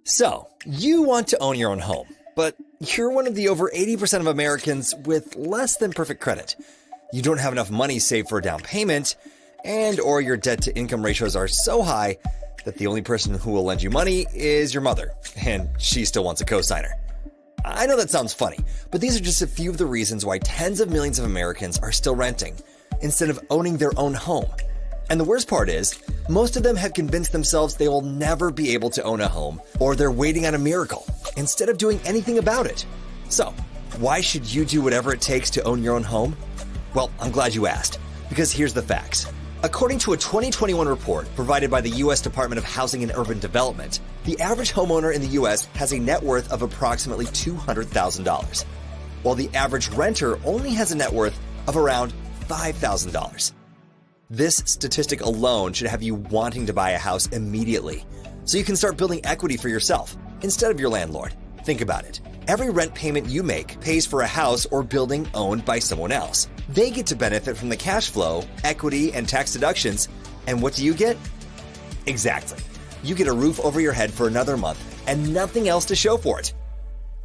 So, you want to own your own home, but you're one of the over 80% of Americans with less than perfect credit. You don't have enough money saved for a down payment, or your debt-to-income ratios are so high that the only person who will lend you money is your mother, and she still wants a cosigner. I know that sounds funny, but these are just a few of the reasons why tens of millions of Americans are still renting instead of owning their own home. And the worst part is, most of them have convinced themselves they will never be able to own a home, or they're waiting on a miracle instead of doing anything about it. So, why should you do whatever it takes to own your own home? Well, I'm glad you asked, because here's the facts. According to a 2021 report provided by the U.S. Department of Housing and Urban Development, the average homeowner in the U.S. has a net worth of approximately $200,000, while the average renter only has a net worth of around $5,000. This statistic alone should have you wanting to buy a house immediately, so you can start building equity for yourself instead of your landlord. Think about it. Every rent payment you make pays for a house or building owned by someone else. They get to benefit from the cash flow, equity, and tax deductions. And what do you get? Exactly. You get a roof over your head for another month and nothing else to show for it.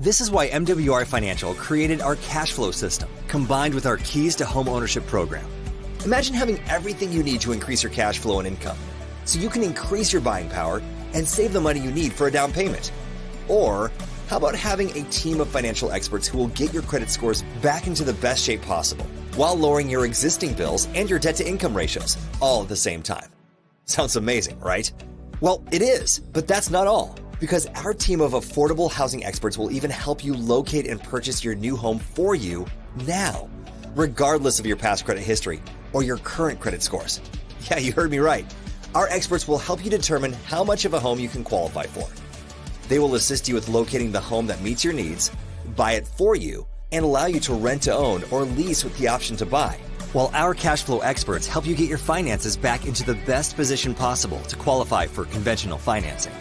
This is why MWR Financial created our cash flow system, combined with our Keys to Home Ownership program. Imagine having everything you need to increase your cash flow and income, so you can increase your buying power and save the money you need for a down payment. Or, how about having a team of financial experts who will get your credit scores back into the best shape possible, while lowering your existing bills and your debt-to-income ratios, all at the same time? Sounds amazing, right? Well, it is, but that's not all, because our team of affordable housing experts will even help you locate and purchase your new home for you now, regardless of your past credit history or your current credit scores. Yeah, you heard me right. Our experts will help you determine how much of a home you can qualify for. They will assist you with locating the home that meets your needs, buy it for you, and allow you to rent to own or lease with the option to buy, while our cash flow experts help you get your finances back into the best position possible to qualify for conventional financing.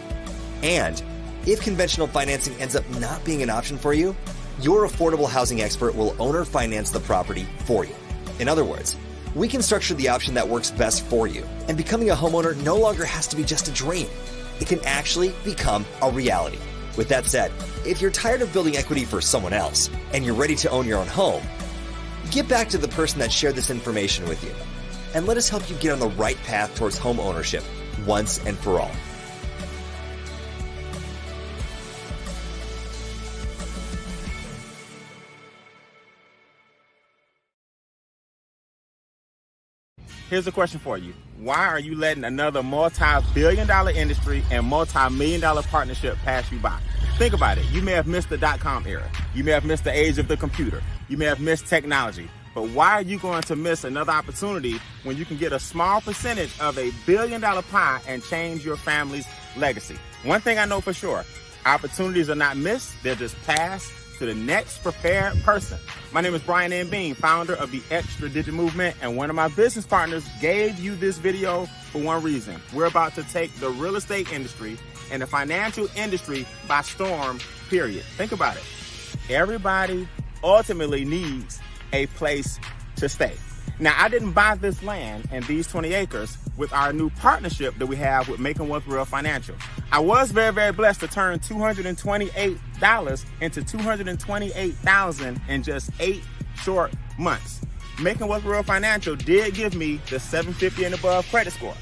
And if conventional financing ends up not being an option for you, your affordable housing expert will owner finance the property for you. In other words, we can structure the option that works best for you, and becoming a homeowner no longer has to be just a dream. It can actually become a reality. With that said, if you're tired of building equity for someone else and you're ready to own your own home, get back to the person that shared this information with you, and let us help you get on the right path towards home ownership once and for all. Here's a question for you. Why are you letting another multi-billion-dollar industry and multi-million-dollar partnership pass you by? Think about it. You may have missed the dot-com era. You may have missed the age of the computer. You may have missed technology. But why are you going to miss another opportunity when you can get a small percentage of a billion-dollar pie and change your family's legacy? One thing I know for sure, opportunities are not missed. They're just passed to the next prepared person. My name is Brian M. Bean, founder of the Extra Digit Movement, and one of my business partners gave you this video for one reason. We're about to take the real estate industry and the financial industry by storm, period. Think about it. Everybody ultimately needs a place to stay. Now, I didn't buy this land and these 20 acres with our new partnership that we have with Making Wealth Real Financial. I was very, very blessed to turn $228 into $228,000 in just 8 short months. Making Wealth Real Financial did give me the 750 and above credit score.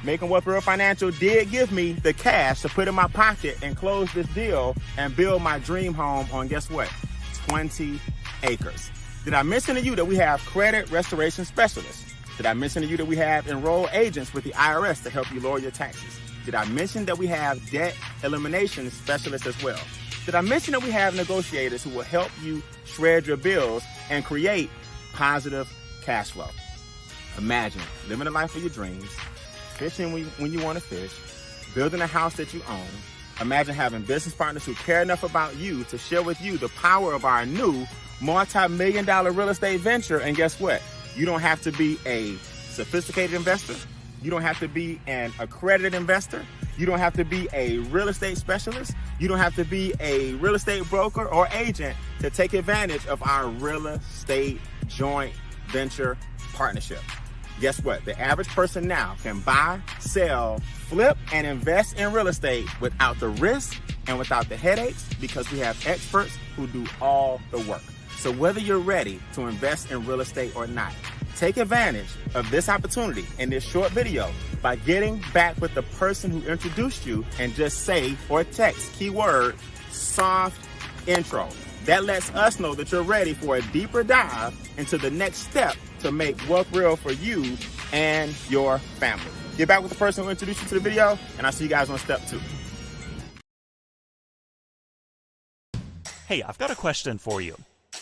Making Wealth Real Financial did give me the cash to put in my pocket and close this deal and build my dream home on, guess what? 20 acres. Did I mention to you that we have credit restoration specialists? Did I mention to you that we have enrolled agents with the IRS to help you lower your taxes? Did I mention that we have debt elimination specialists as well? Did I mention that we have negotiators who will help you shred your bills and create positive cash flow? Imagine living the life of your dreams, fishing when you want to fish, building a house that you own. Imagine having business partners who care enough about you to share with you the power of our new multi-million-dollar real estate venture. And guess what? You don't have to be a sophisticated investor. You don't have to be an accredited investor. You don't have to be a real estate specialist. You don't have to be a real estate broker or agent to take advantage of our real estate joint venture partnership. Guess what? The average person now can buy, sell, flip, and invest in real estate without the risk and without the headaches, because we have experts who do all the work. So whether you're ready to invest in real estate or not, take advantage of this opportunity in this short video by getting back with the person who introduced you and just say or text keyword soft intro. That lets us know that you're ready for a deeper dive into the next step to make wealth real for you and your family. Get back with the person who introduced you to the video, and I'll see you guys on step 2. Hey, I've got a question for you.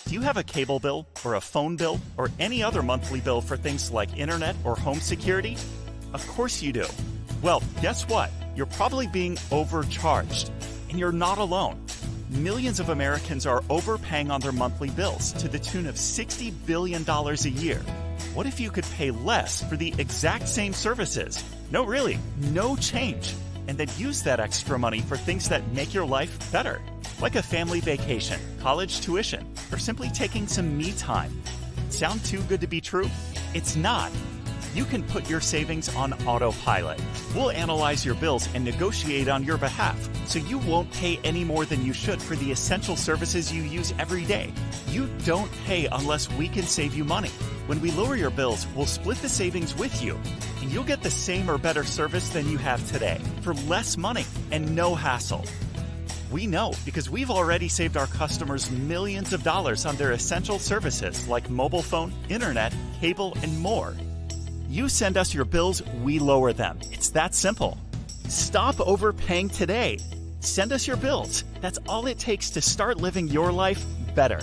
Do you have a cable bill or a phone bill or any other monthly bill for things like internet or home security? Of course you do. Well, guess what? You're probably being overcharged, and you're not alone. Millions of Americans are overpaying on their monthly bills to the tune of $60 billion a year. What if you could pay less for the exact same services? No, really, no change. And then use that extra money for things that make your life better, like a family vacation, college tuition, or simply taking some me time. Sound too good to be true? It's not. You can put your savings on autopilot. We'll analyze your bills and negotiate on your behalf, so you won't pay any more than you should for the essential services you use every day. You don't pay unless we can save you money. When we lower your bills, we'll split the savings with you, and you'll get the same or better service than you have today for less money and no hassle. We know because we've already saved our customers millions of dollars on their essential services like mobile phone, internet, cable, and more. You send us your bills, we lower them. It's that simple. Stop overpaying today. Send us your bills. That's all it takes to start living your life better.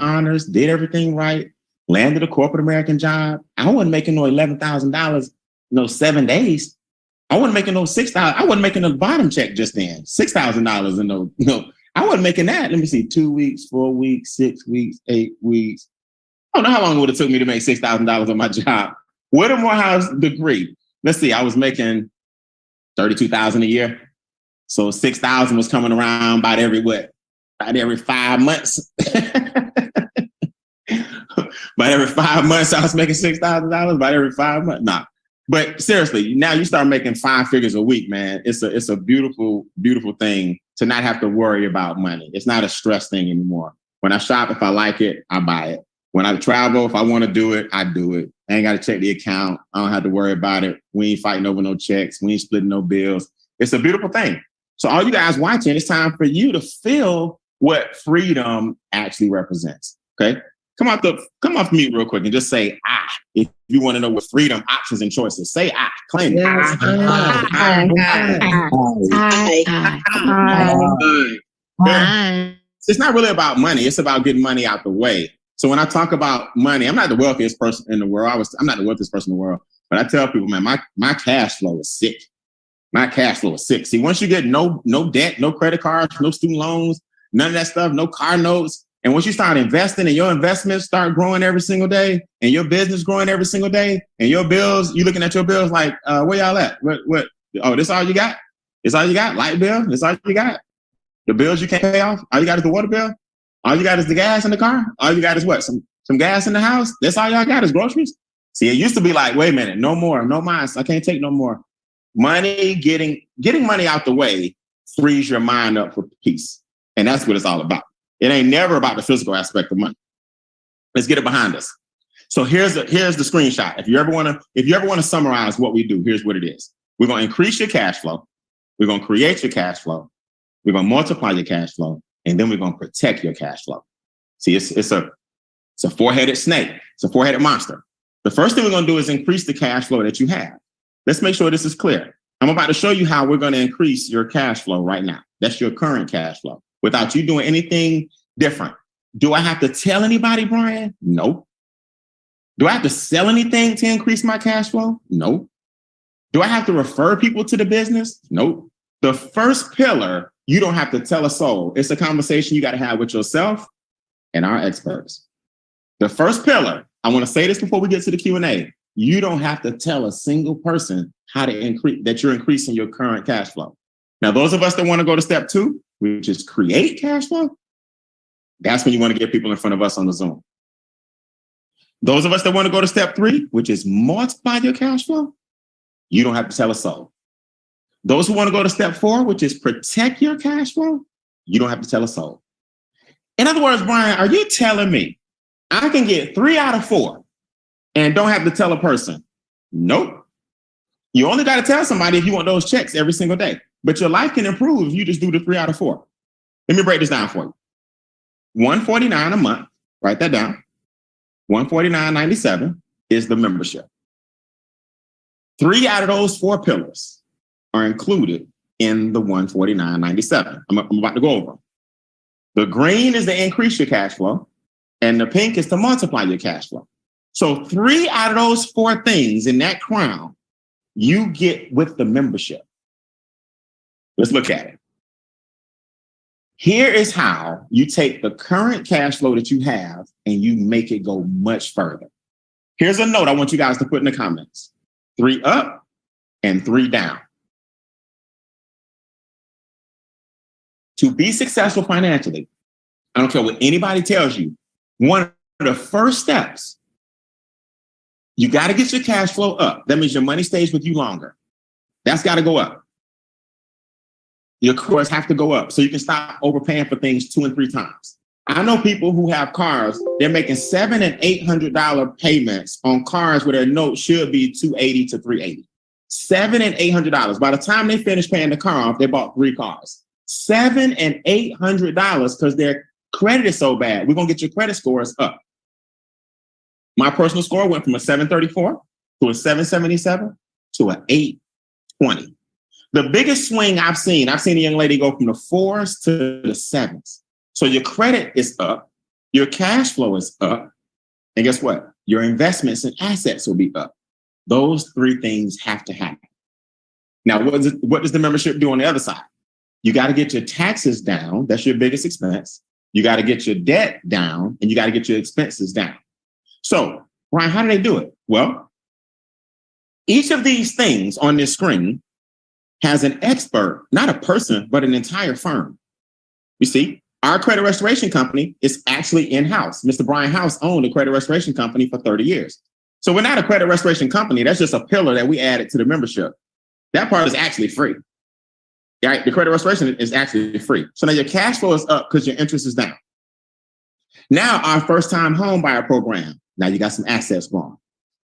honors, did everything right, landed a corporate American job. I wasn't making no $11,000, no 7 days. I wasn't making no $6,000. I wasn't making a bottom check just then, $6,000 and no, I wasn't making that. Let me see, 2 weeks, 4 weeks, 6 weeks, 8 weeks. I don't know how long it would have took me to make $6,000 on my job with a Morehouse degree. Let's see, I was making $32,000 a year. So 6,000 was coming around about every 5 months. About every 5 months, I was making $6,000. About every 5 months, nah. But seriously, now you start making 5 figures a week, man. It's a beautiful, beautiful thing to not have to worry about money. It's not a stress thing anymore. When I shop, if I like it, I buy it. When I travel, if I want to do it, I do it. I ain't got to check the account. I don't have to worry about it. We ain't fighting over no checks. We ain't splitting no bills. It's a beautiful thing. So all you guys watching, it's time for you to feel what freedom actually represents. Okay? Come off mute real quick and just say "I" if you want to know what freedom, options, and choices. Say "I." Claim it. Yes, It's not really about money. It's about getting money out the way. So when I talk about money, I'm not the wealthiest person in the world. I'm not the wealthiest person in the world. But I tell people, man, my cash flow is sick. My cash flow is sick. See, once you get no debt, no credit cards, no student loans, none of that stuff, no car notes. And once you start investing and your investments start growing every single day and your business growing every single day and your bills, you looking at your bills like, where y'all at? What? Oh, this all you got? This all you got? Light bill? This all you got? The bills you can't pay off? All you got is the water bill? All you got is the gas in the car? All you got is what? Some gas in the house? That's all y'all got is groceries? See, it used to be like, wait a minute, no more, no minds. I can't take no more. Money, getting money out the way frees your mind up for peace. And that's what it's all about. It ain't never about the physical aspect of money. Let's get it behind us. So here's the screenshot. If you ever want to summarize what we do, here's what it is. We're going to increase your cash flow. We're going to create your cash flow. We're going to multiply your cash flow. And then we're going to protect your cash flow. See, it's a four-headed snake. It's a four-headed monster. The first thing we're going to do is increase the cash flow that you have. Let's make sure this is clear. I'm about to show you how we're going to increase your cash flow right now. That's your current cash flow without you doing anything different. Do I have to tell anybody, Brian? No. Do I have to sell anything to increase my cash flow? No. Do I have to refer people to the business? Nope. The first pillar, you don't have to tell a soul. It's a conversation you got to have with yourself and our experts. The first pillar, I want to say this before we get to the Q&A. You don't have to tell a single person how to increase that you're increasing your current cash flow. Now, those of us that want to go to step 2, which is create cash flow, that's when you want to get people in front of us on the Zoom. Those of us that want to go to step 3, which is multiply your cash flow, you don't have to tell a soul. Those who want to go to step 4, which is protect your cash flow, you don't have to tell a soul. In other words, Brian, are you telling me I can get 3 out of 4 and don't have to tell a person? Nope. You only got to tell somebody if you want those checks every single day. But your life can improve if you just do the 3 out of 4. Let me break this down for you. $149 a month, write that down. $149.97 is the membership. 3 out of those 4 pillars are included in the $149.97. I'm about to go over them. The green is to increase your cash flow, and the pink is to multiply your cash flow. So 3 out of those 4 things in that crown, you get with the membership. Let's look at it. Here is how you take the current cash flow that you have and you make it go much further. Here's a note I want you guys to put in the comments. 3 up and 3 down. To be successful financially, I don't care what anybody tells you, one of the first steps, you got to get your cash flow up. That means your money stays with you longer. That's got to go up. Your cores have to go up so you can stop overpaying for things 2 and 3 times. I know people who have cars, they're making $700 and $800 payments on cars where their note should be $280 to $380. $700 and $800. By the time they finish paying the car off, they bought 3 cars. $700 and $800 because their credit is so bad. We're going to get your credit scores up. My personal score went from a 734 to a 777 to an 820. The biggest swing I've seen a young lady go from the 4s to the 7s. So your credit is up your cash flow is up. And guess what? Your investments and assets will be up. Those three things have to happen. Now, what does the membership do on the other side? You got to get your taxes down. That's your biggest expense. You got to get your debt down, and you got to get your expenses down. So, Brian, how do they do it? Well, each of these things on this screen has an expert, not a person, but an entire firm. You see, our credit restoration company is actually in-house. Mr. Brian House owned a credit restoration company for 30 years. So we're not a credit restoration company. That's just a pillar that we added to the membership. That part is actually free. Right? The credit restoration is actually free. So now your cash flow is up because your interest is down. Now our first-time home buyer program. Now you got some assets going.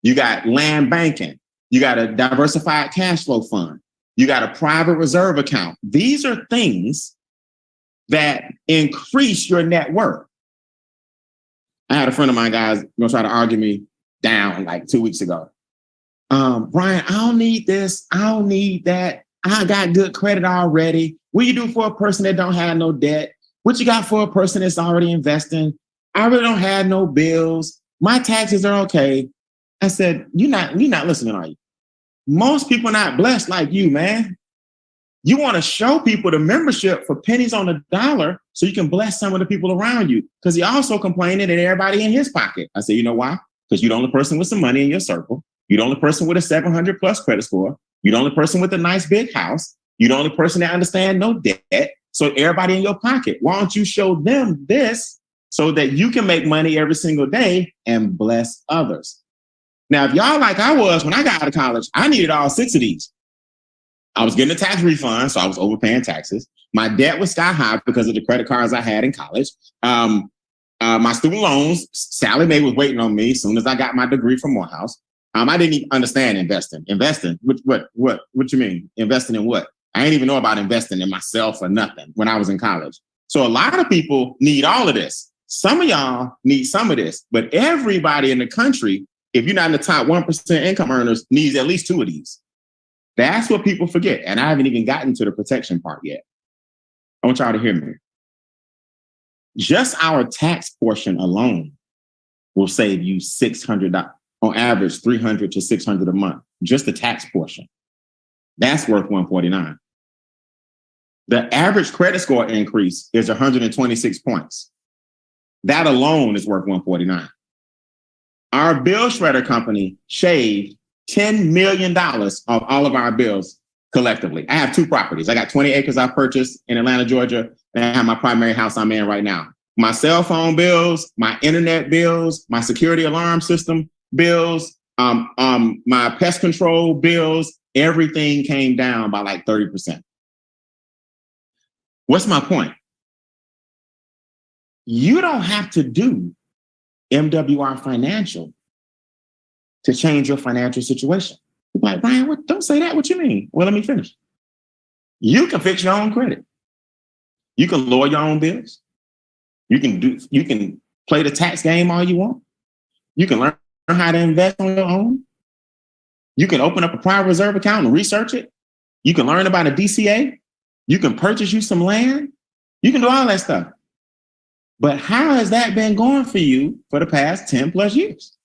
You got land banking. You got a diversified cash flow fund. You got a private reserve account. These are things that increase your net worth. I had a friend of mine, guys, gonna try to argue me down like 2 weeks ago. Brian, I don't need this. I don't need that. I got good credit already. What you do for a person that don't have no debt? What you got for a person that's already investing? I really don't have no bills. My taxes are okay. I said, you're not listening, are you? Most people are not blessed like you, man. You want to show people the membership for pennies on the dollar so you can bless some of the people around you. Because he also complaining that everybody in his pocket. I said, you know why? Because you're the only person with some money in your circle. You're the only person with a 700 plus credit score. You're the only person with a nice big house. You're the only person that understands no debt. So everybody in your pocket, why don't you show them this so that you can make money every single day and bless others? Now, if y'all like I was when I got out of college, I needed all 6 of these. I was getting a tax refund, so I was overpaying taxes. My debt was sky high because of the credit cards I had in college. My student loans, Sally Mae was waiting on me as soon as I got my degree from Morehouse. I didn't even understand investing. Investing? What you mean? Investing in what? I didn't even know about investing in myself or nothing when I was in college. So a lot of people need all of this. Some of y'all need some of this, but everybody in the country, if you're not in the top 1% income earners, needs at least 2 of these. That's what people forget. And I haven't even gotten to the protection part yet. I want y'all to hear me. Just our tax portion alone will save you $600, on average, $300 to $600 a month. Just the tax portion. That's worth $149. The average credit score increase is 126 points. That alone is worth $149. Our bill shredder company shaved $10 million off all of our bills collectively. I have 2 properties. I got 20 acres I purchased in Atlanta, Georgia, and I have my primary house I'm in right now. My cell phone bills, my internet bills, my security alarm system bills, my pest control bills, everything came down by like 30%. What's my point? You don't have to do MWR Financial to change your financial situation. You're like, Brian, what? Don't say that. What you mean? Well, let me finish. You can fix your own credit. You can lower your own bills. You can play the tax game all you want. You can learn how to invest on your own. You can open up a private reserve account and research it. You can learn about a DCA. You can purchase you some land. You can do all that stuff. But how has that been going for you for the past 10 plus years?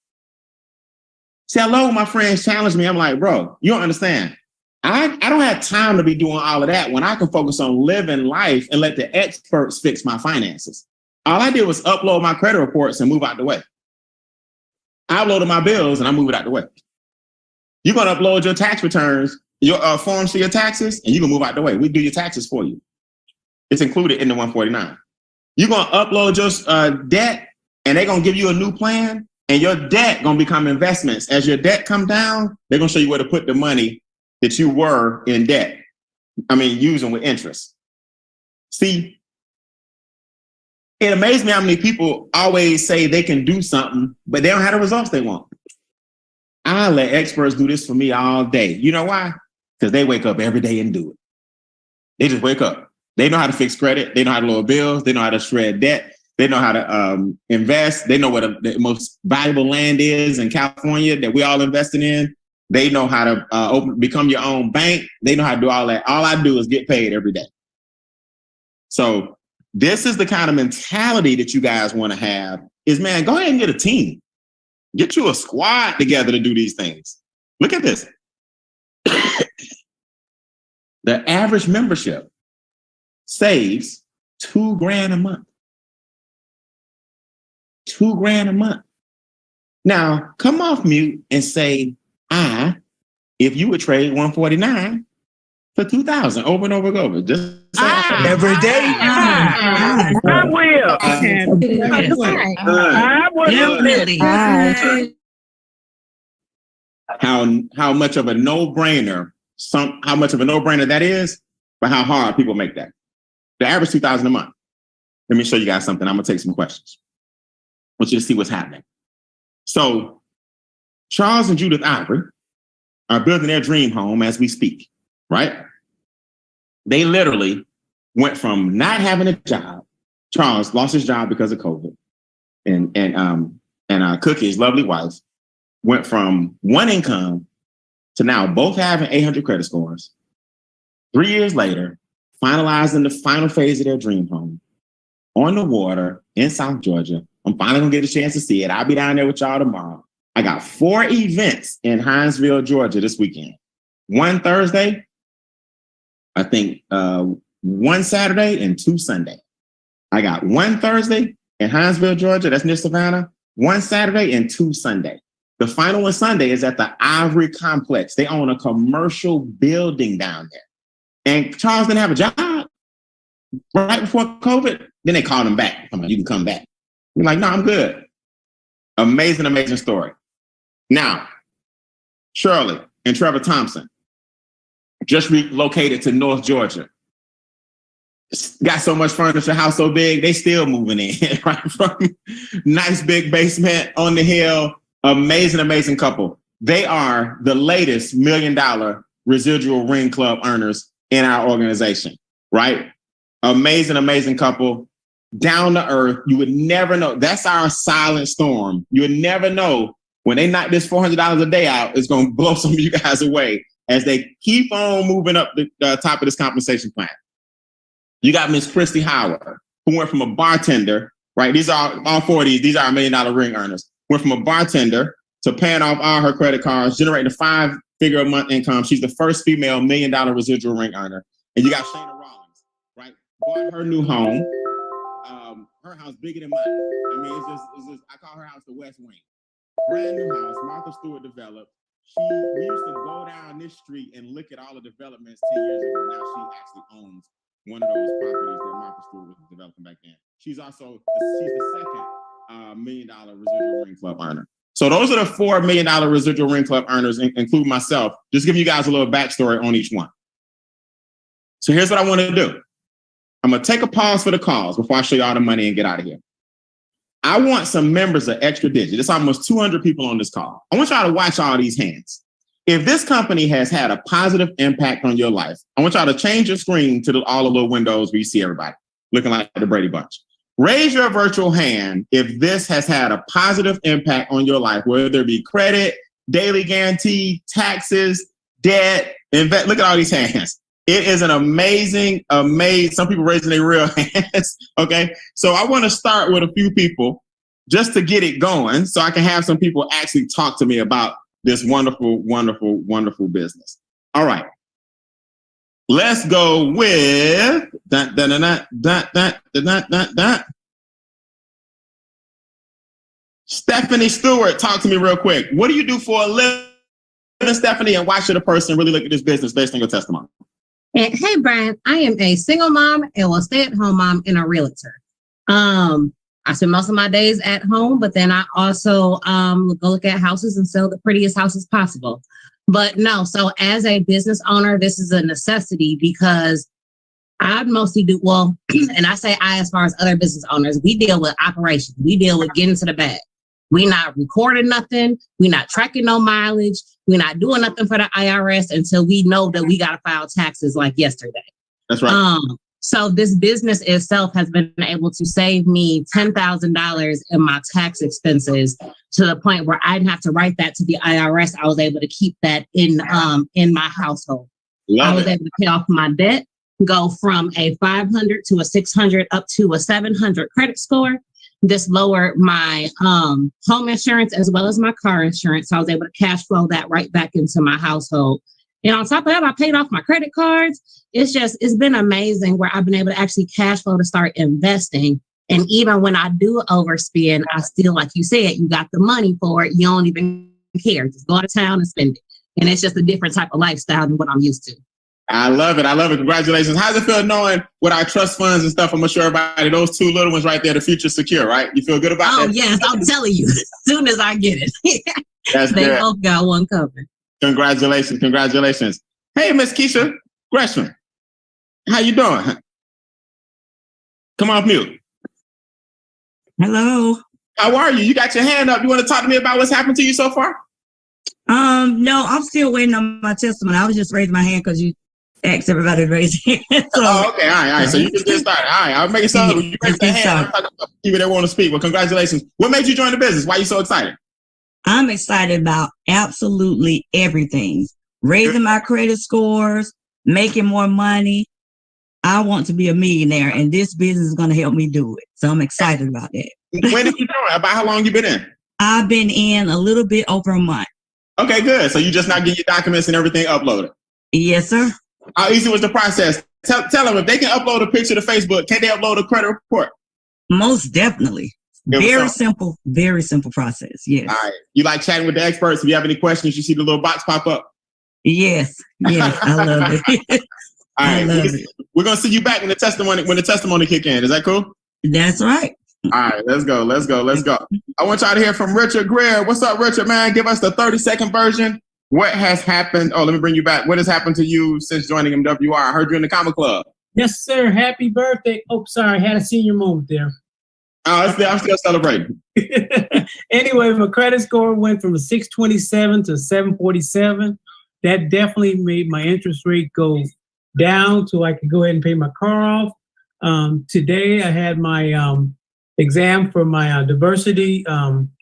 See, I love when my friends challenge me. I'm like, bro, you don't understand. I don't have time to be doing all of that when I can focus on living life and let the experts fix my finances. All I did was upload my credit reports and move out the way. I uploaded my bills and I move it out the way. You're going to upload your tax returns, your forms for your taxes, and you can move out the way. We do your taxes for you. It's included in the 149. You're going to upload your debt, and they're going to give you a new plan, and your debt going to become investments. As your debt come down, they're going to show you where to put the money that you were in debt. Using with interest. See, it amazes me how many people always say they can do something, but they don't have the results they want. I let experts do this for me all day. You know why? Because they wake up every day and do it. They just wake up. They know how to fix credit. They know how to lower bills. They know how to shred debt. They know how to invest. They know what the most valuable land is in California that we all invested in. They know how to become your own bank. They know how to do all that. All I do is get paid every day. So This is the kind of mentality that you guys want to have is, man, go ahead and get a team. Get you a squad together to do these things. Look at this. The average membership saves $2,000 a month. $2,000 a month. Now, come off mute and say, if you would trade 149 for 2,000 over and over and over. Just say every day. I will. I will. How much of a no-brainer that is, but how hard people make that. The average 2,000 a month. Let me show you guys something. I'm gonna take some questions. I want you to see what's happening. So Charles and Judith Ivory are building their dream home as we speak, right? They literally went from not having a job. Charles lost his job because of COVID, and Cookie, his lovely wife, went from one income to now both having 800 credit scores. 3 years later, finalizing the final phase of their dream home on the water in South Georgia. I'm finally gonna get a chance to see it. I'll be down there with y'all tomorrow. I got 4 events in Hinesville, Georgia this weekend. One Thursday, I think 1 Saturday and 2 Sunday. I got 1 Thursday in Hinesville, Georgia. That's near Savannah. 1 Saturday and 2 Sunday. The final one Sunday is at the Ivory Complex. They own a commercial building down there. And Charles didn't have a job right before COVID. Then they called him back. Come on, you can come back. You're like, no, I'm good. Amazing, amazing story. Now, Shirley and Trevor Thompson just relocated to North Georgia. Got so much furniture, house so big, they still moving in, right? From nice big basement on the hill. Amazing, amazing couple. They are the latest $1 million residual ring club earners in our organization, right? Amazing, amazing couple. Down to earth. You would never know. That's our silent storm. You would never know when they knock this $400 a day out, it's going to blow some of you guys away as they keep on moving up the top of this compensation plan. You got Miss Christy Howard, who went from a bartender, right? These are all 4 of these are $1 million ring earners. Went from a bartender to paying off all her credit cards, generating a 5-figure a month income. She's the first female $1 million residual ring earner. And you got Shana Rollins, right? Bought her new home. Her house bigger than mine. I mean, it's just, I call her house the West Wing. Brand new house, Martha Stewart developed. We used to go down this street and look at all the developments 10 years ago. Now she actually owns one of those properties that Martha Stewart was developing back then. She's the second $1 million residual ring club earner. So those are the 4 $1 million residual ring club earners, including myself. Just giving you guys a little backstory on each one. So here's what I want to do. I'm going to take a pause for the calls before I show you all the money and get out of here. I want some members of Extra Digit. It's almost 200 people on this call. I want y'all to watch all these hands. If this company has had a positive impact on your life, I want y'all to change your screen to all the little windows where you see everybody looking like the Brady Bunch. Raise your virtual hand if this has had a positive impact on your life, whether it be credit, daily guarantee, taxes, debt, invest. Look at all these hands. It is an amazing. Some people raising their real hands. Okay. So I want to start with a few people just to get it going so I can have some people actually talk to me about this wonderful, wonderful, wonderful business. All right. Let's go with Stephanie Stewart. Talk to me real quick. What do you do for a living, Stephanie? And why should a person really look at this business based on your testimony? Hey, Brian, I am a single mom and a stay-at-home mom and a realtor. I spend most of my days at home, but then I also go look at houses and sell the prettiest houses possible. But no, so as a business owner, this is a necessity because I mostly do, well, and I say I as far as other business owners, we deal with operations. We deal with getting to the bag. We're not recording nothing. We're not tracking no mileage. We're not doing nothing for the IRS until we know that we got to file taxes like yesterday. That's right. So this business itself has been able to save me $10,000 in my tax expenses to the point where I didn't have to write that to the IRS. I was able to keep that in my household. I was able to pay off my debt go from a 500 to a 600 up to a 700 credit score. This lowered my home insurance as well as my car insurance. So I was able to cash flow that right back into my household. And on top of that, I paid off my credit cards. It's been amazing where I've been able to actually cash flow to start investing. And even when I do overspend, I still, like you said, you got the money for it. You don't even care. Just go out of town and spend it. And it's just a different type of lifestyle than what I'm used to. I love it. I love it. Congratulations. How's it feel knowing with our trust funds and stuff? I'm going to show everybody those two little ones right there, the future's secure, right? You feel good about that? Oh, yes. I'm telling you, as soon as I get it. That's they good. both got one covered. Congratulations. Congratulations. Hey, Miss Keisha Gresham. How you doing? Come off mute. Hello. How are you? You got your hand up. You want to talk to me about what's happened to you so far? No, I'm still waiting on my testimony. I was just raising my hand because you asked everybody to raise their hand. So, okay. All right. So you can get started. All right. I'll make it so you raise your hand. I'm talking about people that want to speak. Well, congratulations. What made you join the business? Why are you so excited? I'm excited about absolutely everything. Raising my credit scores, making more money. I want to be a millionaire, and this business is going to help me do it. So I'm excited about that. When did you join? About how long you been in? I've been in a little bit over a month. Okay, good. So you just not get your documents and everything uploaded? Yes, sir. How easy was the process? Tell them if they can upload a picture to Facebook, can they upload a credit report? Most definitely. Very simple process. Yes. All right. You like chatting with the experts? If you have any questions, you see the little box pop up? Yes. I love it. All right. We're going to see you back when the testimony kick in. Is that cool? That's right. All right. Let's go. I want y'all to hear from Richard Greer. What's up, Richard, man? Give us the 30-second version. What has happened? Oh, let me bring you back. What has happened to you since joining MWR? I heard you in the Comma Club. Yes, sir. Happy birthday. Oh, sorry. I had a senior moment there. Oh, I'm still celebrating. Anyway, my credit score went from a 627 to 747. That definitely made my interest rate go down so I could go ahead and pay my car off. Today, I had my exam for my diversity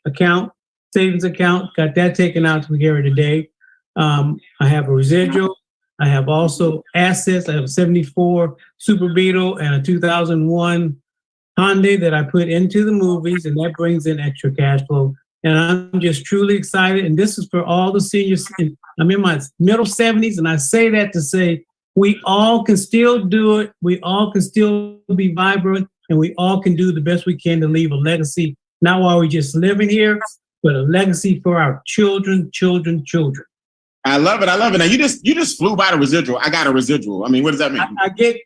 account, savings account. Got that taken out to here today. I have a residual. I have also assets. I have a 74 Super Beetle and a 2001 Hyundai that I put into the movies, and that brings in extra cash flow. And I'm just truly excited. And this is for all the seniors. I'm in my middle 70s, and I say that to say we all can still do it. We all can still be vibrant, and we all can do the best we can to leave a legacy, not while we're just living here, but a legacy for our children. I love it. Now you just flew by the residual. I got a residual. I mean, what does that mean? I get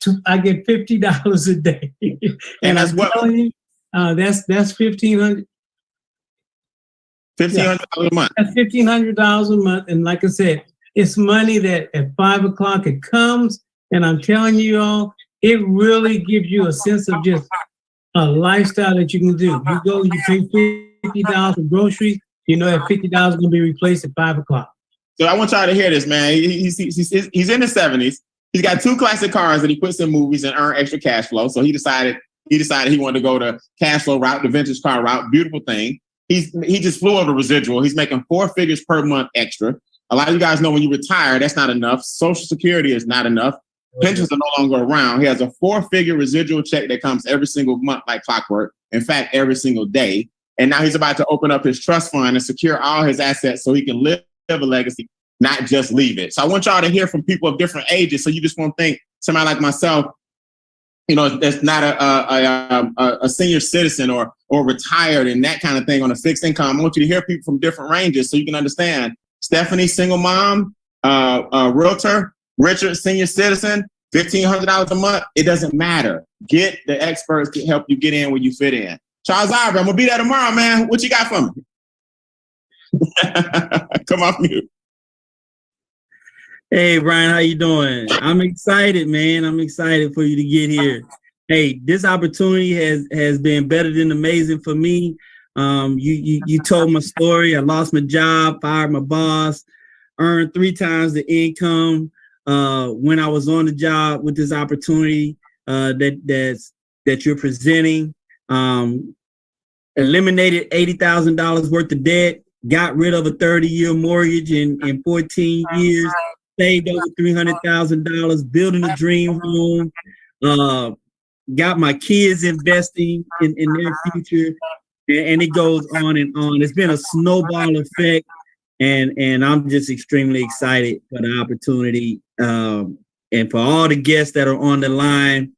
$50 a day, and that's what? You, that's $1,500. $1,500 a month. That's $1,500 a month, and like I said, it's money that at 5 o'clock it comes, and I'm telling you all, it really gives you a sense of just a lifestyle that you can do. You go, you pay $50 for groceries, you know that $50 is going to be replaced at 5 o'clock. So I want y'all to hear this, man. He's in his 70s. He's got 2 classic cars that he puts in movies and earn extra cash flow. So he decided he wanted to go the cash flow route, the vintage car route. Beautiful thing. He just flew over residual. He's making 4 figures per month extra. A lot of you guys know when you retire, that's not enough. Social Security is not enough. Pensions are no longer around. He has a 4-figure residual check that comes every single month like clockwork. In fact, every single day. And now he's about to open up his trust fund and secure all his assets so he can live a legacy, not just leave it. So I want y'all to hear from people of different ages. So you just won't think somebody like myself, you know, that's not a senior citizen or retired and that kind of thing on a fixed income. I want you to hear people from different ranges so you can understand. Stephanie, single mom, realtor. Richard, senior citizen, $1,500 a month. It doesn't matter. Get the experts to help you get in where you fit in. Charles Ivory, I'm gonna be there tomorrow, man. What you got for me? Come off mute. Hey, Brian, how you doing? I'm excited, man. I'm excited for you to get here. Hey, this opportunity has been better than amazing for me. You told my story. I lost my job, fired my boss, earned 3 times the income when I was on the job with this opportunity that you're presenting. Eliminated $80,000 worth of debt. Got rid of a 30-year mortgage in 14 years. saved over $300,000, building a dream home, got my kids investing in their future, and it goes on and on. It's been a snowball effect, and I'm just extremely excited for the opportunity. And for all the guests that are on the line,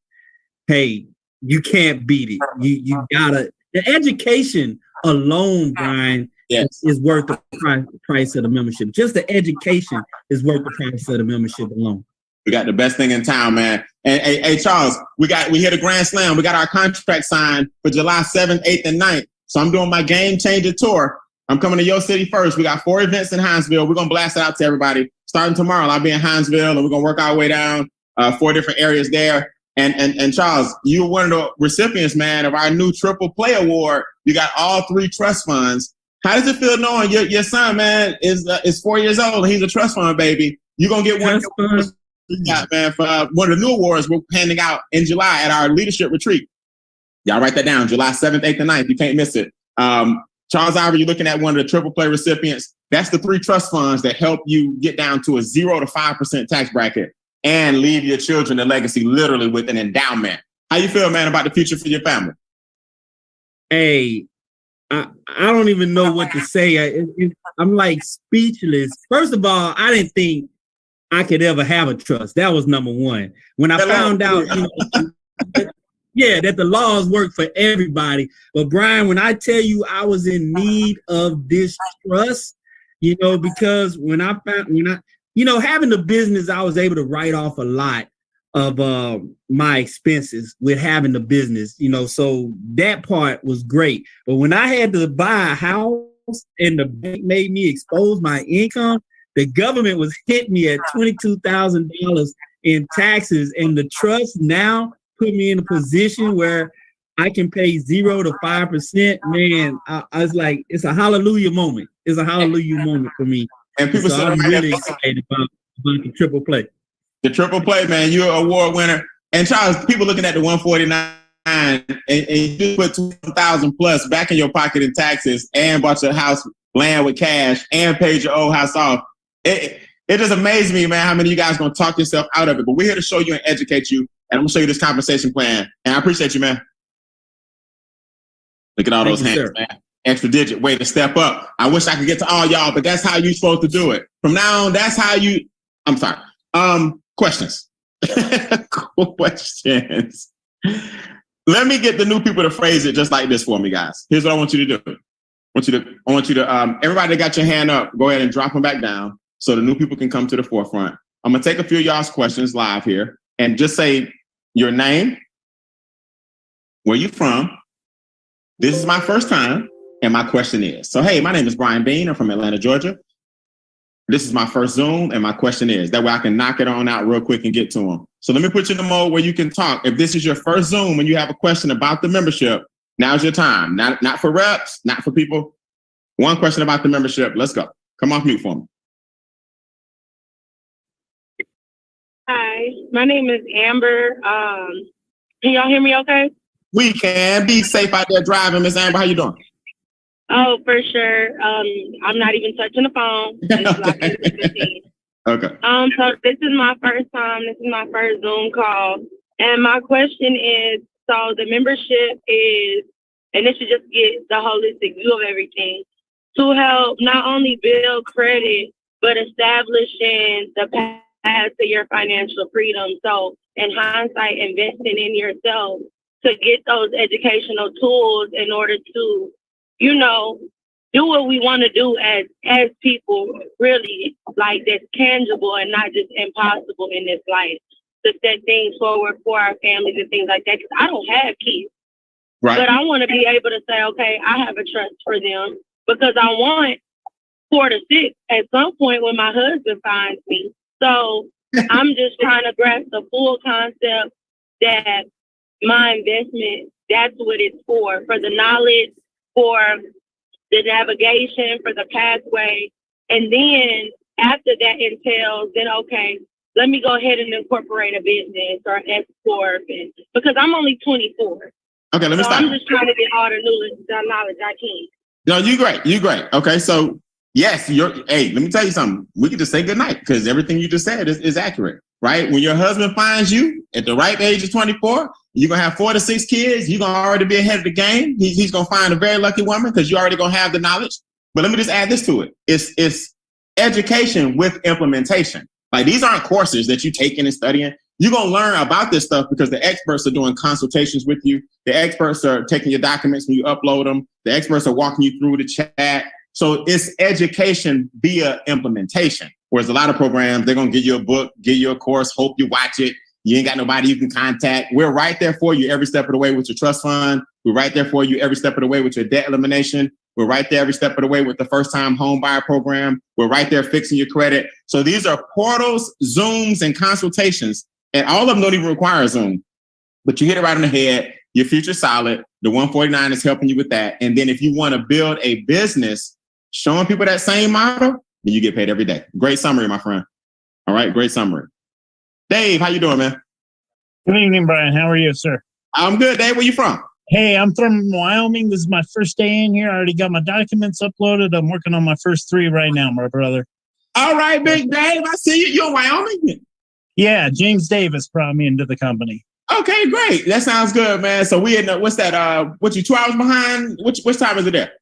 hey, you can't beat it. You gotta, the education alone, Brian, is worth the price of the membership. Just the education is worth the price of the membership alone. We got the best thing in town, man. And hey, Charles, we hit a grand slam. We got our contract signed for July 7th, 8th, and 9th. So I'm doing my Game Changer tour. I'm coming to your city first. We got 4 events in Hinesville. We're gonna blast it out to everybody. Starting tomorrow, I'll be in Hinesville, and we're gonna work our way down 4 different areas there. And Charles, you're one of the recipients, man, of our new Triple Play Award. You got all 3 trust funds. How does it feel knowing your son, man, is 4 years old and he's a trust fund baby? You're gonna get one of the man, for one of the new awards we're handing out in July at our leadership retreat. Y'all write that down, July 7th, 8th, and 9th. You can't miss it. Charles Ivor, you're looking at one of the Triple Play recipients. That's the 3 trust funds that help you get down to a 0 to 5% tax bracket and leave your children a legacy literally with an endowment. How you feel, man, about the future for your family? Hey, I don't even know what to say. I'm like speechless. First of all, I didn't think I could ever have a trust. That was number one. When I found out, that the laws work for everybody. But Brian, when I tell you I was in need of this trust, because when I having the business, I was able to write off a lot of my expenses with having the business, so that part was great. But when I had to buy a house and the bank made me expose my income, the government was hitting me at $22,000 in taxes, and the trust now put me in a position where I can pay 0 to 5%. Man, I was like, it's a hallelujah moment. It's a hallelujah moment for me. And people so I'm really excited about the Triple Play. The Triple Play, man, you're an award winner. And Charles, people looking at the 149 and you put 2,000 plus back in your pocket in taxes and bought your house land with cash and paid your old house off. It just amazed me, man, how many of you guys are going to talk yourself out of it. But we're here to show you and educate you. And I'm going to show you this compensation plan. And I appreciate you, man. Look at all those hands, man. Extra digit, way to step up. I wish I could get to all y'all, but that's how you're supposed to do it. From now on, that's how you... I'm sorry. Questions. Questions. Let me get the new people to phrase it just like this for me, guys. Here's what I want you to do. I want you to everybody that got your hand up, go ahead and drop them back down so the new people can come to the forefront. I'm going to take a few of y'all's questions live here and just say your name, where you from, this is my first time, and my question is. So, hey, my name is Brian Bean. I'm from Atlanta, Georgia. This is my first Zoom, and my question is. That way I can knock it on out real quick and get to them. So let me put you in the mode where you can talk. If this is your first Zoom and you have a question about the membership, now's your time. Not for reps, not for people. One question about the membership. Let's go. Come off mute for me. Hi, my name is Amber. Can y'all hear me okay? We can. Be safe out there driving, Miss Amber. How you doing? Oh, for sure. I'm not even touching the phone. Okay. So this is my first time. This is my first Zoom call. And my question is, so the membership is, and this should just get the holistic view of everything, to help not only build credit, but establishing the path to your financial freedom. So in hindsight, investing in yourself to get those educational tools in order to, do what we want to do as people, really, like that's tangible and not just impossible in this life, to set things forward for our families and things like that. Because I don't have kids, right, but I want to be able to say, okay, I have a trust for them because I want 4 to 6 at some point when my husband finds me. So I'm just trying to grasp the full concept that my investment, that's what it's for the knowledge, for the navigation, for the pathway. And then after that entails, then, okay, let me go ahead and incorporate a business or an S-Corp, because I'm only 24. Okay, let me stop. I'm just trying to get all the knowledge I can. No, you great. Okay, so Yes, hey, let me tell you something. We can just say goodnight because everything you just said is accurate, right? When your husband finds you at the right age of 24, you're going to have 4 to 6 kids. You're going to already be ahead of the game. He's going to find a very lucky woman because you're already going to have the knowledge. But let me just add this to it. It's education with implementation. Like, these aren't courses that you're taking and studying. You're going to learn about this stuff because the experts are doing consultations with you. The experts are taking your documents when you upload them. The experts are walking you through the chat. So it's education via implementation. Whereas a lot of programs, they're going to give you a book, give you a course, hope you watch it. You ain't got nobody you can contact. We're right there for you every step of the way with your trust fund. We're right there for you every step of the way with your debt elimination. We're right there every step of the way with the first-time home buyer program. We're right there fixing your credit. So these are portals, Zooms, and consultations. And all of them don't even require a Zoom. But you hit it right on the head. Your future's solid. The 149 is helping you with that. And then if you want to build a business showing people that same model, then you get paid every day. Great summary, my friend. All right, great summary. Dave, how you doing, man? Good evening, Brian. How are you, sir? I'm good, Dave. Where you from? Hey, I'm from Wyoming. This is my first day in here. I already got my documents uploaded. I'm working on my first 3 right now, my brother. All right, Big Dave. I see you. You're in Wyoming? Yeah, James Davis brought me into the company. Okay, great. That sounds good, man. So we in what's that? What, you 2 hours behind? Which time is it there?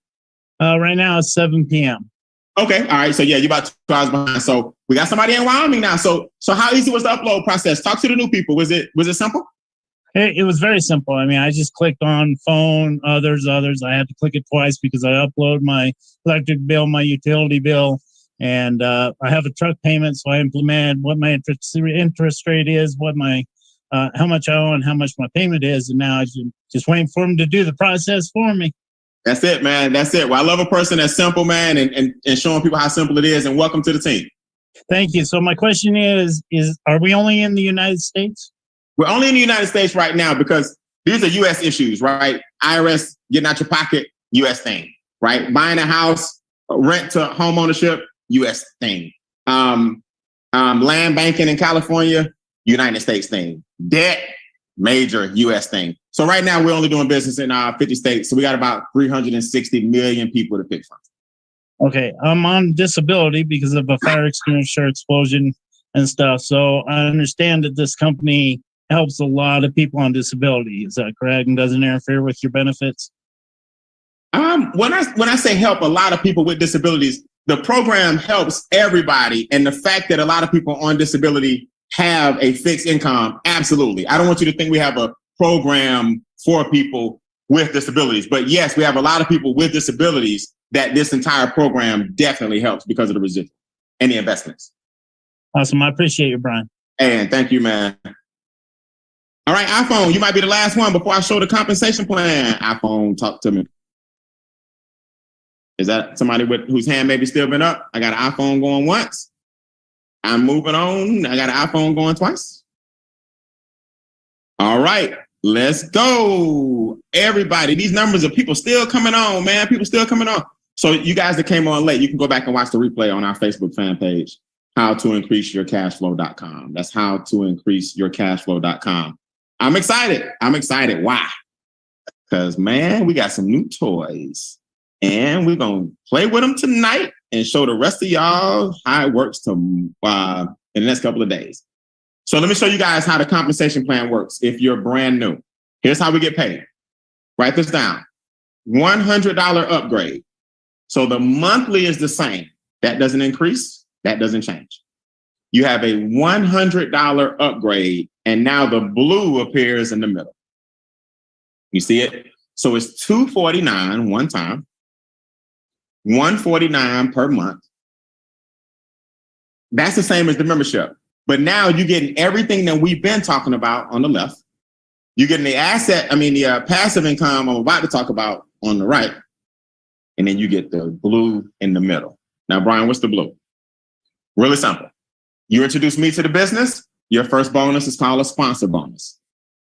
Right now it's 7 p.m. Okay, all right. So yeah, you're about 2 hours behind. So we got somebody in Wyoming now. So how easy was the upload process? Talk to the new people. Was it simple? It was very simple. I mean, I just clicked on phone, others. I had to click it twice because I upload my electric bill, my utility bill, and I have a truck payment. So I implemented what my interest rate is, what my how much I owe and how much my payment is. And now I'm just waiting for them to do the process for me. That's it, man. That's it. Well, I love a person that's simple, man, and showing people how simple it is. And welcome to the team. Thank you. So my question is are we only in the United States? We're only in the United States right now because these are U.S. issues, right? IRS getting out your pocket, U.S. thing, right? Buying a house, rent to home ownership, U.S. thing. Land banking in California, United States thing. Debt, major U.S. thing. So right now we're only doing business in 50 states. So we got about 360 million people to pick from. Okay, I'm on disability because of a fire extinguisher explosion and stuff. So I understand that this company helps a lot of people on disability. Is that correct? And doesn't interfere with your benefits? When I say help a lot of people with disabilities, the program helps everybody. And the fact that a lot of people on disability have a fixed income, absolutely. I don't want you to think we have a program for people with disabilities. But yes, we have a lot of people with disabilities that this entire program definitely helps because of the residual and the investments. Awesome. I appreciate you, Brian. And thank you, man. All right, iPhone, you might be the last one before I show the compensation plan. iPhone, talk to me. Is that somebody whose hand maybe still been up? I got an iPhone going once. I'm moving on. I got an iPhone going twice. All right, let's go. Everybody, these numbers of people still coming on, man. People still coming on. So you guys that came on late, you can go back and watch the replay on our Facebook fan page, howtoincreaseyourcashflow.com. That's howtoincreaseyourcashflow.com. I'm excited. Why? Because, man, we got some new toys. And we're going to play with them tonight and show the rest of y'all how it works in the next couple of days. So let me show you guys how the compensation plan works if you're brand new. Here's how we get paid. Write this down. $100 upgrade. So the monthly is the same. That doesn't increase. That doesn't change. You have a $100 upgrade, and now the blue appears in the middle. You see it? So it's $249 one time, $149 per month. That's the same as the membership. But now you're getting everything that we've been talking about on the left. You're getting the passive income I'm about to talk about on the right. And then you get the blue in the middle. Now, Brian, what's the blue? Really simple. You introduce me to the business, your first bonus is called a sponsor bonus.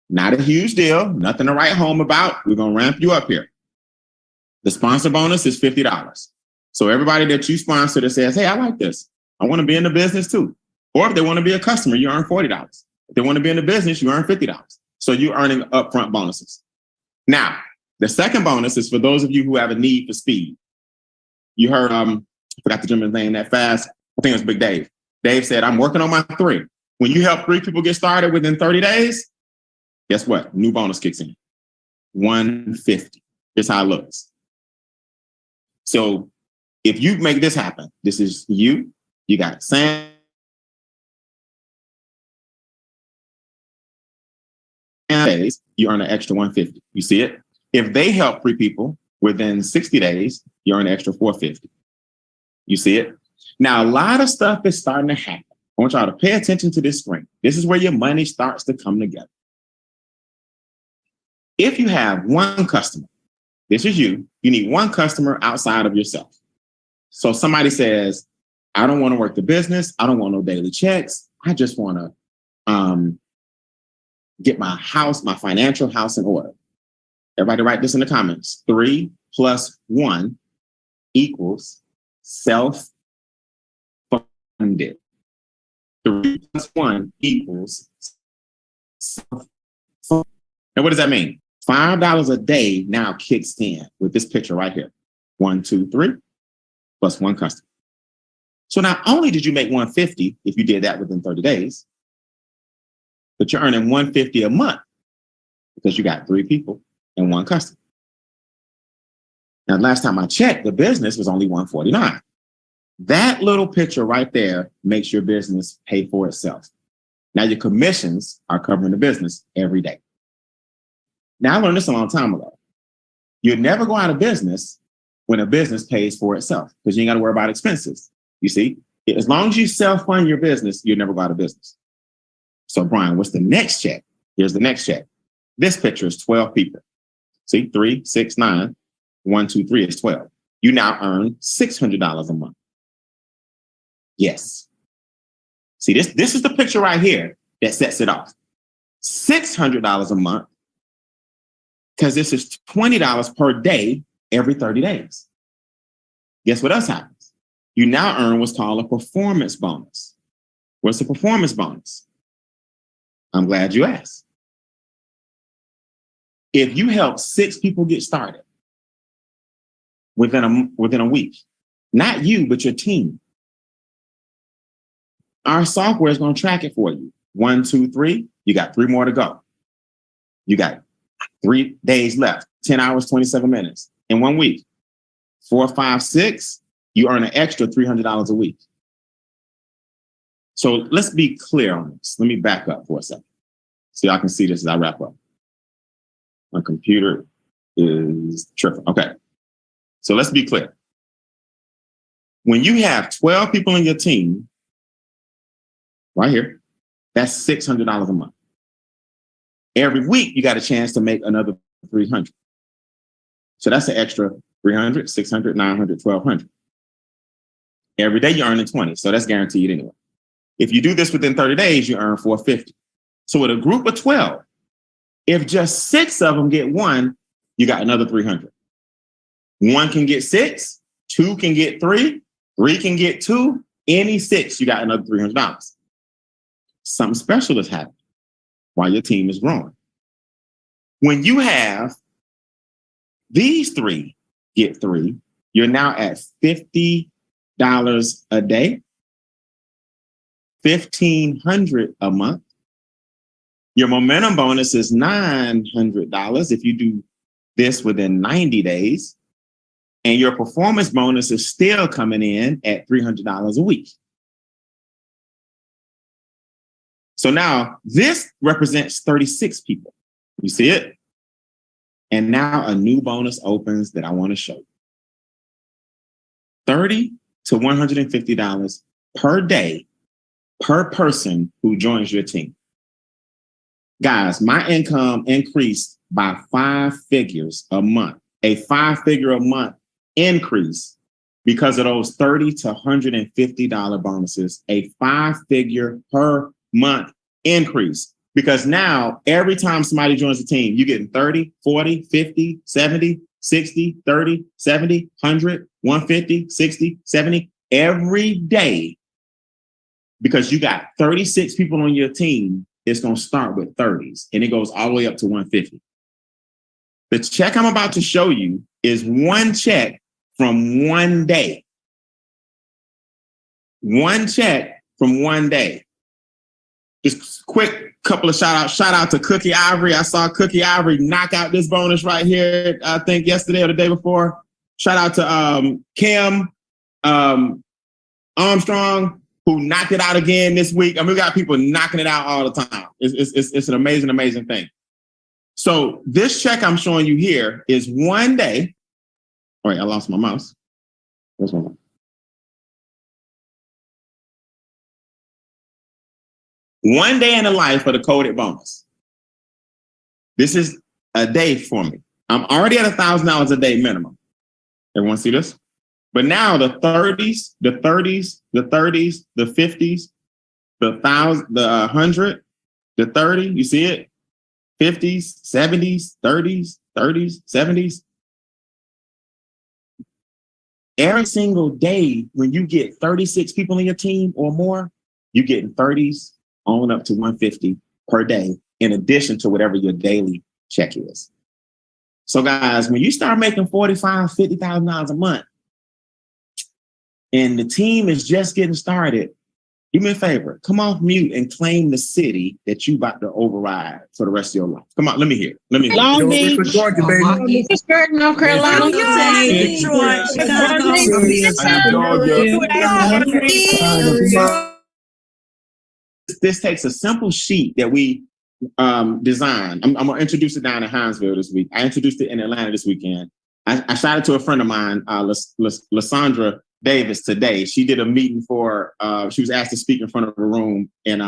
Not a huge deal, nothing to write home about. We're going to ramp you up here. The sponsor bonus is $50. So everybody that you sponsor that says, hey, I like this. I want to be in the business too. Or if they want to be a customer, you earn $40. If they want to be in the business, you earn $50. So you're earning upfront bonuses. Now, the second bonus is for those of you who have a need for speed. You heard Forgot the gentleman's name that fast. I think it was Big Dave. Dave said, I'm working on my 3. When you help 3 people get started within 30 days, guess what? New bonus kicks in. 150. Here's how it looks. So if you make this happen, this is you got Sam days, you earn an extra 150. You see it? If they help 3 people within 60 days, you earn an extra 450. You see it? Now, a lot of stuff is starting to happen. I want y'all to pay attention to this screen. This is where your money starts to come together. If you have one customer, this is you need one customer outside of yourself. So somebody says, I don't want to work the business. I don't want no daily checks. I just want to get my financial house in order. Everybody write this in the comments. 3 plus 1 equals self-funded. 3 plus 1 equals self-funded. Now, what does that mean? $5 a day now kicks in with this picture right here. 1, 2, 3 plus 1 customer. So not only did you make 150 if you did that within 30 days, but you're earning 150 a month because you got 3 people and 1 customer. Now, last time I checked, the business was only 149. That little picture right there makes your business pay for itself. Now your commissions are covering the business every day. Now, I learned this a long time ago. You'll never go out of business when a business pays for itself because you ain't got to worry about expenses. You see, as long as you self-fund your business, you'll never go out of business. So, Brian, what's the next check? Here's the next check. This picture is 12 people. See, 3, 6, 9, 1, 2, 3 is 12. You now earn $600 a month. Yes. See, this is the picture right here that sets it off. $600 a month, because this is $20 per day every 30 days. Guess what else happens? You now earn what's called a performance bonus. What's a performance bonus? I'm glad you asked. If you help 6 people get started within a week, not you, but your team, our software is going to track it for you. 1, 2, 3, you got 3 more to go. You got 3 days left, 10 hours, 27 minutes in 1 week. 4, 5, 6, you earn an extra $300 a week. So let's be clear on this. Let me back up for a second so y'all can see this as I wrap up. My computer is tripping. Okay. So let's be clear. When you have 12 people in your team, right here, that's $600 a month. Every week, you got a chance to make another $300. So that's an extra $300, $600, $900, $1,200. Every day you're earning 20, so that's guaranteed anyway. If you do this within 30 days, you earn $450. So with a group of 12, if just 6 of them get 1, you got another $300. 1 can get 6, 2 can get 3, 3 can get 2. Any 6, you got another $300. Something special has happened while your team is growing. When you have these 3 get 3, you're now at $50 a day, $1,500 a month. Your momentum bonus is $900 if you do this within 90 days. And your performance bonus is still coming in at $300 a week. So now this represents 36 people. You see it? And now a new bonus opens that I want to show you. $30 to $150 per day per person who joins your team. Guys, my income increased by 5 figures a month, a 5-figure a month increase because of those $30 to $150 bonuses, a 5-figure per month increase. Because now every time somebody joins the team, you're getting 30, 40, 50, 70, 60, 30, 70, 100, 150, 60, 70 every day. Because you got 36 people on your team, it's going to start with 30s and it goes all the way up to 150. The check I'm about to show you is one check from one day. one check from one day. Just quick couple of shout outs. Shout out to Cookie Ivory. I saw Cookie Ivory knock out this bonus right here, I think yesterday or the day before. Shout out to Kim Armstrong, who knocked it out again this week. I mean, we got people knocking it out all the time. It's an amazing, amazing thing. So this check I'm showing you here is one day. All right, I lost my mouse. Where's my mouse? One day in the life of the coded bonus. This is a day for me. I'm already at $1,000 a day minimum. Everyone see this? But now the 30s, the 30s, the 30s, the 50s, the 1,000, the 100, the 30, you see it? 50s, 70s, 30s, 30s, 70s. Every single day when you get 36 people in your team or more, you're getting 30s on up to 150 per day, in addition to whatever your daily check is. So guys, when you start making $45,000, $50,000 a month, and the team is just getting started, do me a favor, come off mute and claim the city that you about to override for the rest of your life. Come on, let me hear it. Let me hear it. Long Beach, Georgia, baby. Pittsburgh, North Carolina. Detroit, Chicago. This takes a simple sheet that we designed. I'm going to introduce it down in Hinesville this week. I introduced it in Atlanta this weekend. I shot it to a friend of mine, Lysandra Davis, today. She did a meeting for, she was asked to speak in front of a room in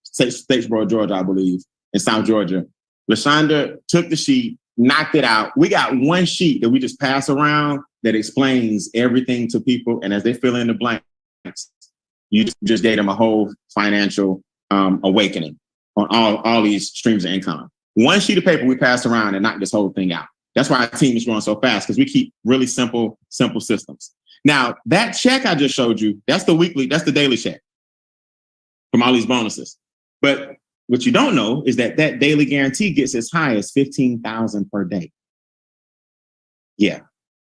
Statesboro, Georgia, I believe, in South Georgia. Lysandra took the sheet, knocked it out. We got one sheet that we just pass around that explains everything to people. And as they fill in the blanks, you just gave them a whole financial awakening on all these streams of income. One sheet of paper we passed around and knocked this whole thing out. That's why our team is growing so fast, because we keep really simple systems. Now, that check I just showed you, that's the daily check from all these bonuses. But what you don't know is that daily guarantee gets as high as $15,000 per day. Yeah.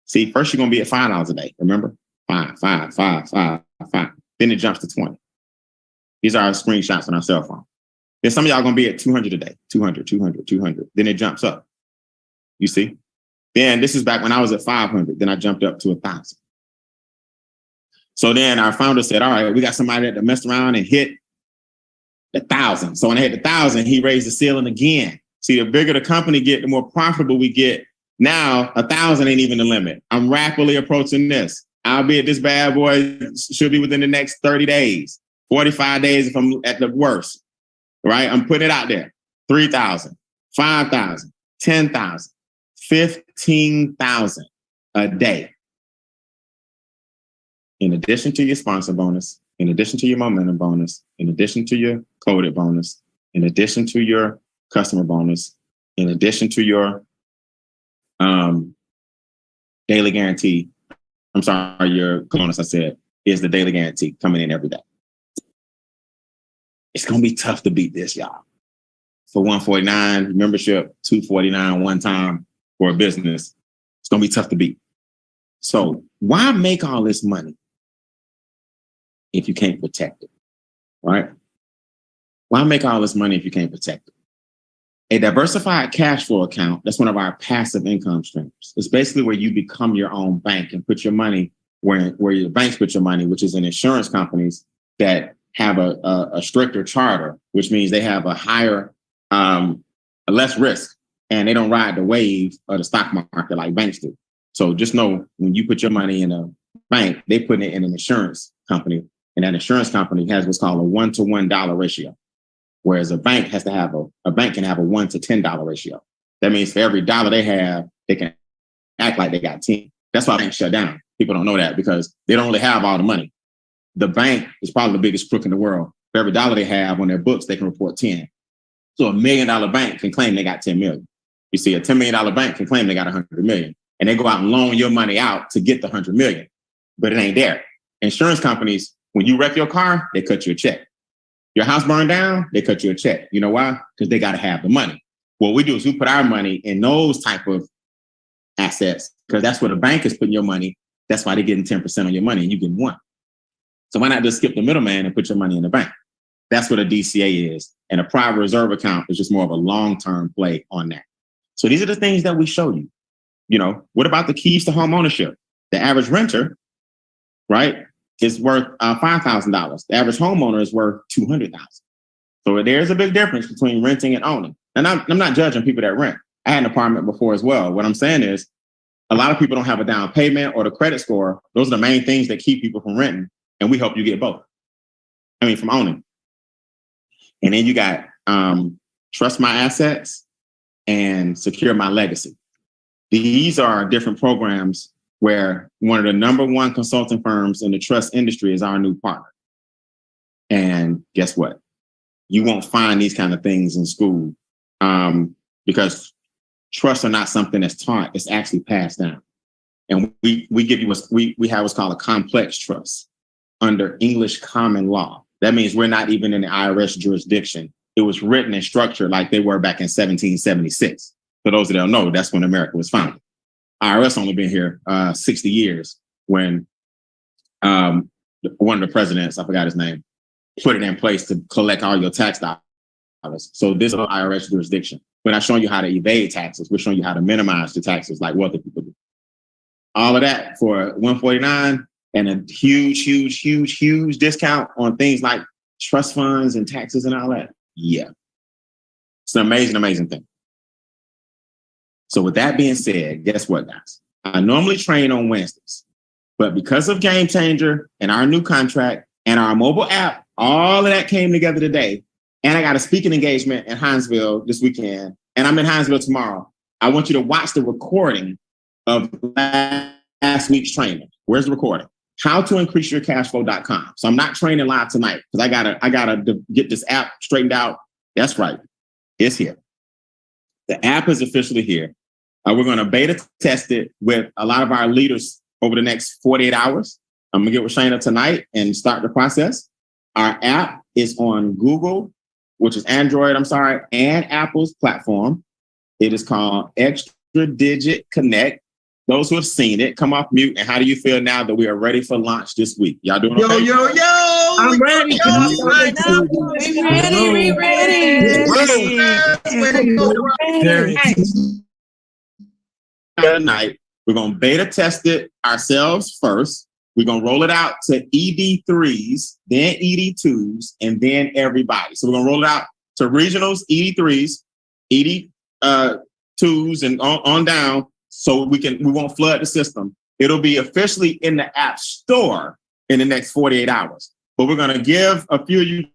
See, first you're going to be at $5 a day. Remember? $5. Then it jumps to 20. These are our screenshots on our cell phone. Then some of y'all going to be at 200 a day, 200. Then it jumps up. You see? Then this is back when I was at 500. Then I jumped up to 1,000. So then our founder said, all right, we got somebody that messed around and hit 1,000. So when I hit 1,000, he raised the ceiling again. See, the bigger the company get, the more profitable we get. Now, 1,000 ain't even the limit. I'm rapidly approaching this. I'll be at this bad boy, should be within the next 30 days, 45 days if I'm at the worst, right? I'm putting it out there. 3,000, 5,000, 10,000, 15,000 a day. In addition to your sponsor bonus, in addition to your momentum bonus, in addition to your coded bonus, in addition to your customer bonus, in addition to your daily guarantee, your bonus, I said, is the daily guarantee coming in every day. It's going to be tough to beat this, y'all. For $149 membership, $249 one time for a business, it's going to be tough to beat. So why make all this money if you can't protect it, right? Why make all this money if you can't protect it? A diversified cash flow account, that's one of our passive income streams. It's basically where you become your own bank and put your money where your banks put your money, which is in insurance companies that have a stricter charter, which means they have a higher, less risk, and they don't ride the wave of the stock market like banks do. So just know when you put your money in a bank, they put it in an insurance company, and that insurance company has what's called a $1-to-$1 ratio. Whereas a bank has to have a bank can have a $1 to $10 ratio. That means for every dollar they have, they can act like they got 10. That's why banks shut down. People don't know that because they don't really have all the money. The bank is probably the biggest crook in the world. For every dollar they have on their books, they can report 10. So $1 million bank can claim they got 10 million. You see, a $10 million bank can claim they got 100 million. And they go out and loan your money out to get the 100 million, but it ain't there. Insurance companies, when you wreck your car, they cut you a check. Your house burned down, they cut you a check. You know why? Because they got to have the money. What we do is we put our money in those type of assets because that's where the bank is putting your money. That's why they're getting 10% on your money and you getting 1%. So why not just skip the middleman and put your money in the bank? That's what a DCA is. And a private reserve account is just more of a long-term play on that. So these are the things that we show you. You know, what about the keys to home ownership? The average renter, right, is worth $5,000. The average homeowner is worth $200,000. So there's a big difference between renting and owning. And I'm not judging people that rent. I had an apartment before as well. What I'm saying is a lot of people don't have a down payment or the credit score. Those are the main things that keep people from renting. And we help you get both. From owning. And then you got Trust My Assets and Secure My Legacy. These are different programs where one of the number one consulting firms in the trust industry is our new partner. And guess what? You won't find these kind of things in school because trusts are not something that's taught. It's actually passed down. And we give you we have what's called a complex trust under English common law. That means we're not even in the IRS jurisdiction. It was written and structured like they were back in 1776. For those that don't know, that's when America was founded. IRS only been here 60 years when one of the presidents, I forgot his name, put it in place to collect all your tax dollars. So this is IRS jurisdiction. We're not showing you how to evade taxes. We're showing you how to minimize the taxes like wealthy people do. All of that for $149 and a huge discount on things like trust funds and taxes and all that. Yeah. It's an amazing thing. So with that being said, guess what, guys? I normally train on Wednesdays, but because of Game Changer and our new contract and our mobile app, all of that came together today. And I got a speaking engagement in Hinesville this weekend, and I'm in Hinesville tomorrow. I want you to watch the recording of last week's training. Where's the recording? HowToIncreaseYourCashFlow.com. So I'm not training live tonight because I gotta get this app straightened out. That's right. It's here. The app is officially here. We're going to beta test it with a lot of our leaders over the next 48 hours. I'm going to get with Shayna tonight and start the process. Our app is on Google, which is Android, and Apple's platform. It is called Extra Digit Connect. Those who have seen it, come off mute. And how do you feel now that we are ready for launch this week? Y'all doing okay? Yo! I'm ready. Tonight, we're going to beta test it ourselves first. We're going to roll it out to ED3s, then ED2s, and then everybody. So we're going to roll it out to regionals, ED3s, ED2s, and on down. So we won't flood the system. It'll be officially in the App Store in the next 48 hours. But we're going to give a few of you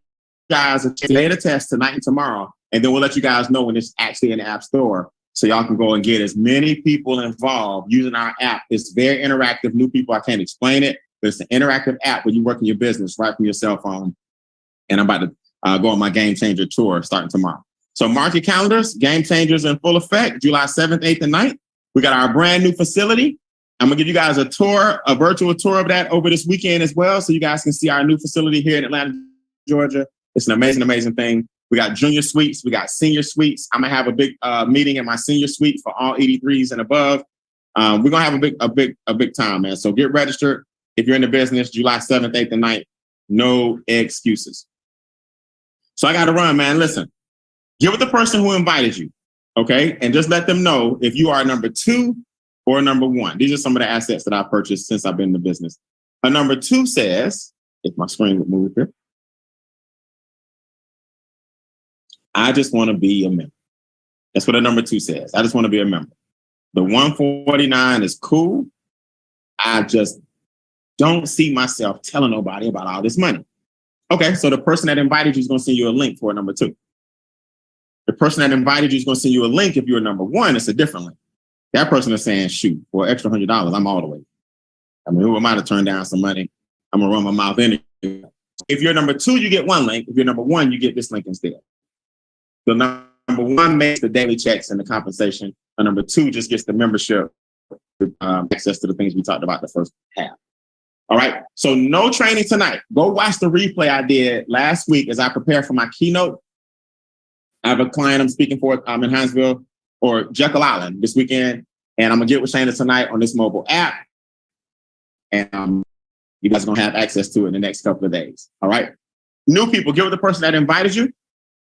guys a beta test tonight and tomorrow. And then we'll let you guys know when it's actually in the App Store. So y'all can go and get as many people involved using our app. It's very interactive. New people, I can't explain it, but it's an interactive app where you work in your business right from your cell phone. And I'm about to go on my Game Changer tour starting tomorrow. So mark your calendars. Game Changers in full effect, July 7th, 8th, and 9th. We got our brand new facility. I'm going to give you guys a virtual tour of that over this weekend as well. So you guys can see our new facility here in Atlanta, Georgia. It's an amazing thing. We got junior suites. We got senior suites. I'm going to have a big meeting in my senior suite for all 83s and above. We're going to have a big time, man. So get registered. If you're in the business, July 7th, 8th, and 9th, no excuses. So I got to run, man. Listen, get with the person who invited you. Okay. And just let them know if you are number 2 or number 1. These are some of the assets that I purchased since I've been in the business. A number 2 says, if my screen would move here, I just want to be a member. That's what a number 2 says. I just want to be a member. The 149 is cool. I just don't see myself telling nobody about all this money. Okay. So the person that invited you is going to send you a link for a number 2. The person that invited you is going to send you a link. If you're a number 1, it's a different link. That person is saying, shoot, for an extra $100, I'm all the way. I mean, who am I to turn down some money? I'm going to run my mouth anyway. If you're number 2, you get one link. If you're number 1, you get this link instead. So number 1 makes the daily checks and the compensation. And number 2 just gets the membership, access to the things we talked about the first half. All right. So no training tonight. Go watch the replay I did last week as I prepare for my keynote. I have a client I'm speaking for in Hinesville or Jekyll Island this weekend. And I'm going to get with Shayna tonight on this mobile app. And You guys are going to have access to it in the next couple of days. All right. New people, give it the person that invited you.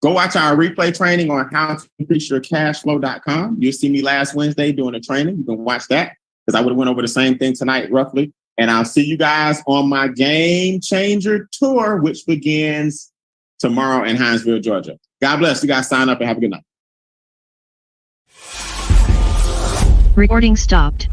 Go watch our replay training on howtoincreaseyourcashflow.com. You'll see me last Wednesday doing a training. You can watch that because I would have went over the same thing tonight, roughly. And I'll see you guys on my Game Changer tour, which begins tomorrow in Hinesville, Georgia. God bless. You guys sign up and have a good night. Recording stopped.